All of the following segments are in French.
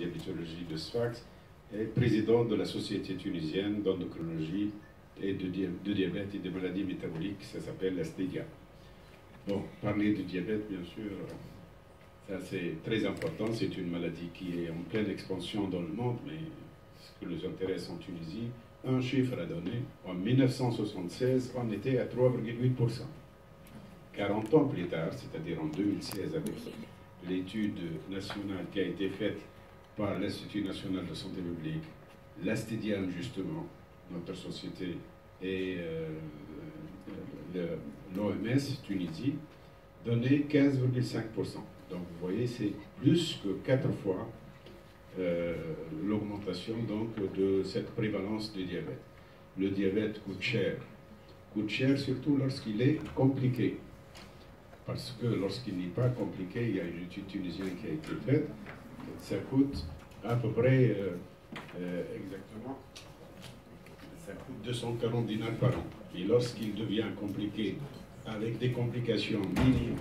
diabétologie de Sfax et président de la Société tunisienne d'endocrinologie et de diabète et des maladies métaboliques, ça s'appelle la STEDIA. Bon, parler de diabète, bien sûr, ça c'est très important, c'est une maladie qui est en pleine expansion dans le monde, mais ce qui nous intéresse en Tunisie, un chiffre à donner, en 1976, on était à 3,8%. 40 ans plus tard, c'est-à-dire en 2016, avec l'étude nationale qui a été faite par l'Institut national de santé publique, l'Astediam justement, notre société, et l'OMS Tunisie, donnait 15,5%. Donc vous voyez, c'est plus que 4 fois l'augmentation de cette prévalence du diabète. Le diabète coûte cher surtout lorsqu'il est compliqué. Parce que lorsqu'il n'est pas compliqué, il y a une étude tunisienne qui a été faite, ça coûte à peu près, exactement, ça coûte 240 dinars par an. Et lorsqu'il devient compliqué, avec des complications minimes,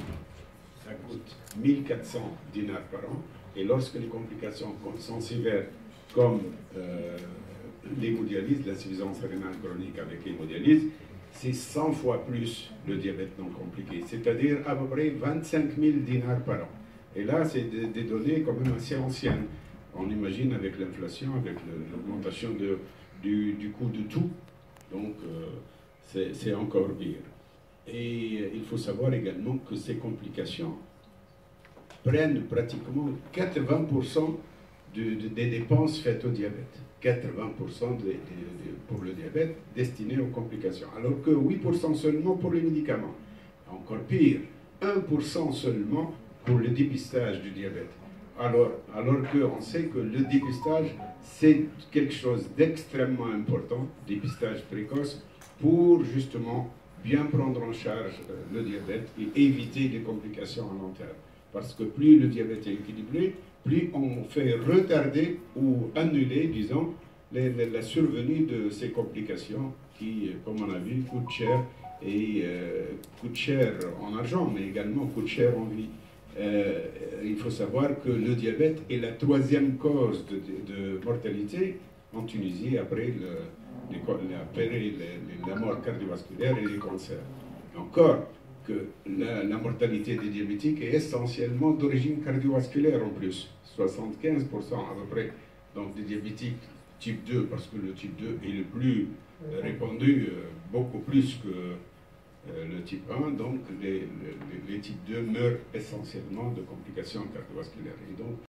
ça coûte 1400 dinars par an. Et lorsque les complications sont sévères, comme l'hémodialyse, l'insuffisance rénale chronique avec l'hémodialyse, c'est 100 fois plus le diabète non compliqué, c'est-à-dire à peu près 25 000 dinars par an. Et là, c'est des données quand même assez anciennes. On imagine avec l'inflation, avec l'augmentation du coût de tout, donc c'est encore pire. Et il faut savoir également que ces complications prennent pratiquement 80% des dépenses faites au diabète. 80% pour le diabète destiné aux complications, alors que 8% seulement pour les médicaments. Encore pire, 1% seulement pour le dépistage du diabète. Alors qu'on sait que le dépistage, c'est quelque chose d'extrêmement important, dépistage précoce, pour justement bien prendre en charge le diabète et éviter les complications à long terme. Parce que plus le diabète est équilibré, plus on fait retarder ou annuler, disons, la survenue de ces complications qui, comme on a vu, coûtent cher, et coûtent cher en argent, mais également coûtent cher en vie. Il faut savoir que le diabète est la 3e cause de mortalité en Tunisie après la mort cardiovasculaire et les cancers. Encore que la mortalité des diabétiques est essentiellement d'origine cardiovasculaire en plus, 75% à peu près, donc des diabétiques type 2, parce que le type 2 est le plus répandu, beaucoup plus que le type 1, donc les types 2 meurent essentiellement de complications cardiovasculaires. Et donc,